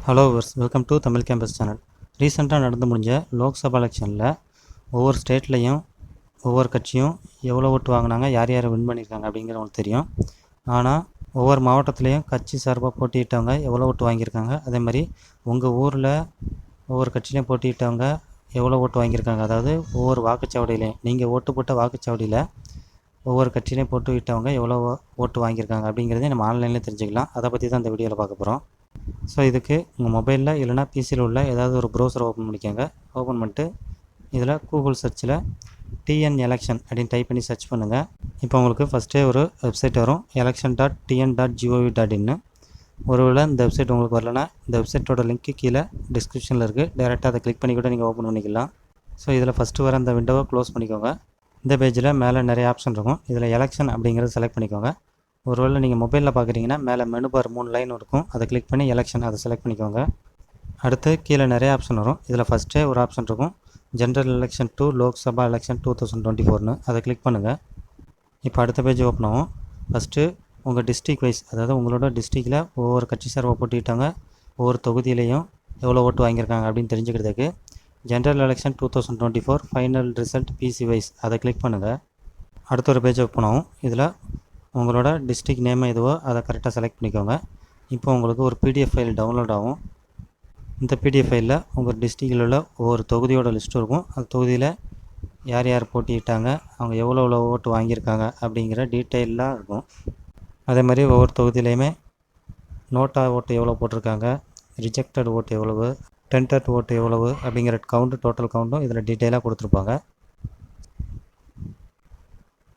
Hello viewers welcome to Tamil campus channel. ரீசெண்டாக நடந்து முடிஞ்ச லோக்சபா எலெக்ஷனில் ஒவ்வொரு ஸ்டேட்லேயும் ஒவ்வொரு கட்சியும் எவ்வளோ ஓட்டு வாங்கினாங்க, யார் யார் வின் பண்ணியிருக்காங்க அப்படிங்கிறவங்களுக்கு தெரியும். ஆனால் ஒவ்வொரு மாவட்டத்துலேயும் கட்சி சார்பாக போட்டியிட்டவங்க எவ்வளோ ஓட்டு வாங்கியிருக்காங்க, அதே மாதிரி உங்கள் ஊரில் ஒவ்வொரு கட்சியிலையும் போட்டியிட்டவங்க எவ்வளோ ஓட்டு வாங்கியிருக்காங்க, அதாவது ஒவ்வொரு வாக்குச்சாவடியிலையும் நீங்கள் ஓட்டு போட்ட வாக்குச்சாவடியில் ஒவ்வொரு கட்சியிலையும் போட்டுவிட்டவங்க எவ்வளோ ஓட்டு வாங்கியிருக்காங்க அப்படிங்கிறத நம்ம ஆன்லைனில் தெரிஞ்சுக்கலாம். அதை பற்றி தான் இந்த வீடியோவில் பார்க்க போகிறோம். ஸோ இதுக்கு உங்கள் மொபைலில் இல்லைனா பிசியில் உள்ள ஏதாவது ஒரு ப்ரௌசரை ஓப்பன் பண்ணிக்கோங்க. ஓப்பன் பண்ணிட்டு இதில் கூகுள் சர்ச்சில் டிஎன் எலெக்ஷன் அப்படின்னு டைப் பண்ணி சர்ச் பண்ணுங்கள். இப்போ உங்களுக்கு ஃபஸ்ட்டே ஒரு வெப்சைட் வரும், election.tn.gov.in. ஒருவேளை இந்த வெப்சைட் உங்களுக்கு வரலன்னா இந்த வெப்சைட்டோட லிங்க்கு கீழே டிஸ்கிரிப்ஷனில் இருக்குது, டேரெக்டாக அதை கிளிக் பண்ணி கூட நீங்கள் ஓப்பன் பண்ணிக்கலாம். ஸோ இதில் ஃபஸ்ட்டு வர அந்த விண்டோவை க்ளோஸ் பண்ணிக்கோங்க. இந்த பேஜில் மேலே நிறைய ஆப்ஷன் இருக்கும், இதில் எலெக்ஷன் அப்படிங்கிறத செலக்ட் பண்ணிக்கோங்க. ஒருவேளை நீங்கள் மொபைலில் பார்க்குறீங்கன்னா மேலே மெனு பார் 3 லைன் இருக்கும், அதை கிளிக் பண்ணி எலெக்ஷன் அதை செலக்ட் பண்ணிக்கோங்க. அடுத்து கீழே நிறைய ஆப்ஷன் வரும், இதில் ஃபஸ்ட்டே ஒரு ஆப்ஷன் இருக்கும், general election to Lok Sabha election 2024ன்னு அதை கிளிக் பண்ணுங்கள். இப்போ அடுத்த பேஜ் ஓப்பன் ஆகும். ஃபஸ்ட்டு உங்கள் டிஸ்ட்ரிக் வைஸ், அதாவது உங்களோட டிஸ்ட்ரிக்டில் ஒவ்வொரு கட்சி சார்பாக போட்டிட்டாங்க ஒவ்வொரு தொகுதியிலையும் எவ்வளோ ஓட்டு வாங்கியிருக்காங்க அப்படின்னு தெரிஞ்சுக்கிறதுக்கு general election 2024 final result PC wise அதை கிளிக் பண்ணுங்கள். அடுத்த ஒரு பேஜ் ஓப்பன் ஆகும், இதில் உங்களோட டிஸ்ட்ரிக் நேம் எதுவோ அதை கரெக்டாக செலக்ட் பண்ணிக்கோங்க. இப்போ உங்களுக்கு ஒரு பிடிஎஃப் ஃபைல் டவுன்லோட் ஆகும். இந்த பிடிஎஃப் ஃபைலில் உங்கள் டிஸ்ட்ரிக்டில் உள்ள ஒவ்வொரு தொகுதியோட லிஸ்ட்டும் இருக்கும். அந்த தொகுதியில் யார் யார் போட்டிட்டாங்க, அவங்க எவ்வளோ ஓட்டு வாங்கியிருக்காங்க அப்படிங்கிற டீட்டெயிலாக இருக்கும். அதே மாதிரி ஒவ்வொரு தொகுதியிலையுமே நோட்டா ஓட்டு எவ்வளோ போட்டிருக்காங்க, ரிஜெக்டட் ஓட்டு எவ்வளவு, டென்டட் ஓட்டு எவ்வளவு அப்படிங்கிற கவுண்ட்டு, டோட்டல் கவுண்ட்டும் இதில் டீட்டெயிலாக கொடுத்துருப்பாங்க.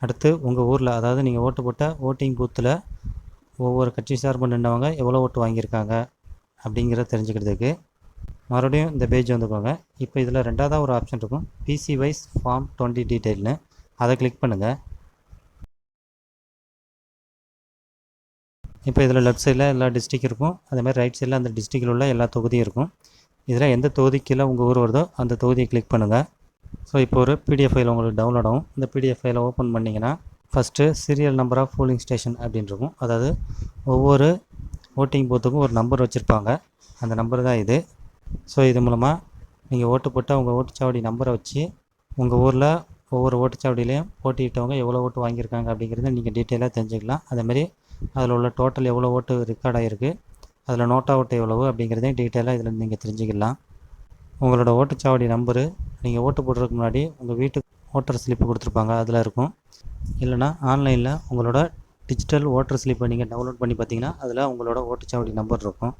அடுத்து உங்கள் ஊரில், அதாவது நீங்கள் ஓட்டு போட்ட ஓட்டிங் பூத்தில் ஒவ்வொரு கட்சி சார்பு நின்றவங்க எவ்வளோ ஓட்டு வாங்கியிருக்காங்க அப்படிங்கிறத தெரிஞ்சுக்கிறதுக்கு மறுபடியும் இந்த பேஜ் வந்துக்கோங்க. இப்போ இதில் ரெண்டாவதாக ஒரு ஆப்ஷன் இருக்கும், பிசி வைஸ் ஃபார்ம் 20 டீட்டெயில்னு அதை கிளிக் பண்ணுங்கள். இப்போ இதில் லெஃப்ட் சைடில் எல்லா டிஸ்ட்ரிக் இருக்கும், அதேமாதிரி ரைட் சைடில் அந்த டிஸ்ட்ரிக்டில் உள்ள எல்லா தொகுதியும் இருக்கும். இதில் எந்த தொகுதிக்குள்ள உங்கள் ஊர் வருதோ அந்த தொகுதியை கிளிக் பண்ணுங்கள். ஸோ இப்போ ஒரு பிடிஎஃப் ஃபைல் உங்களுக்கு டவுன்லோட் ஆகும். இந்த பிடிஎஃப் ஃபைலை ஓப்பன் பண்ணிங்கன்னா first serial number of polling station அப்படின்னு இருக்கும், அதாவது ஒவ்வொரு ஓட்டிங் பூத்துக்கும் ஒரு நம்பர் வச்சுருப்பாங்க, அந்த நம்பர் தான் இது. ஸோ இது மூலமாக நீங்கள் ஓட்டு போட்டால் உங்கள் ஓட்டுச்சாவடி நம்பரை வச்சு உங்கள் ஊரில் ஒவ்வொரு ஓட்டுச்சாவடியிலையும் போட்டியிட்டவங்க எவ்வளோ ஓட்டு வாங்கியிருக்காங்க அப்படிங்கிறத நீங்கள் டீட்டெயிலாக தெரிஞ்சுக்கலாம். அதேமாதிரி அதில் உள்ள டோட்டல் எவ்வளோ ஓட்டு ரெக்கார்ட் ஆகிருக்கு, அதில் நோட்டா ஓட்டு எவ்வளவு அப்படிங்கிறதையும் டீட்டெயிலாக இதில் நீங்கள் தெரிஞ்சுக்கலாம். உங்களோட ஓட்டுச்சாவடி நம்பரு நீங்கள் ஓட்டு போடுறதுக்கு முன்னாடி உங்கள் வீட்டுக்கு ஓட்டர் ஸ்லிப்பு கொடுத்துருப்பாங்க, அதில் இருக்கும். இல்லைனா ஆன்லைனில் உங்களோட டிஜிட்டல் ஓட்டர் ஸ்லிப்பை நீங்கள் டவுன்லோட் பண்ணி பார்த்தீங்கன்னா அதில் உங்களோட ஓட்டுச்சாவடி நம்பர் இருக்கும்.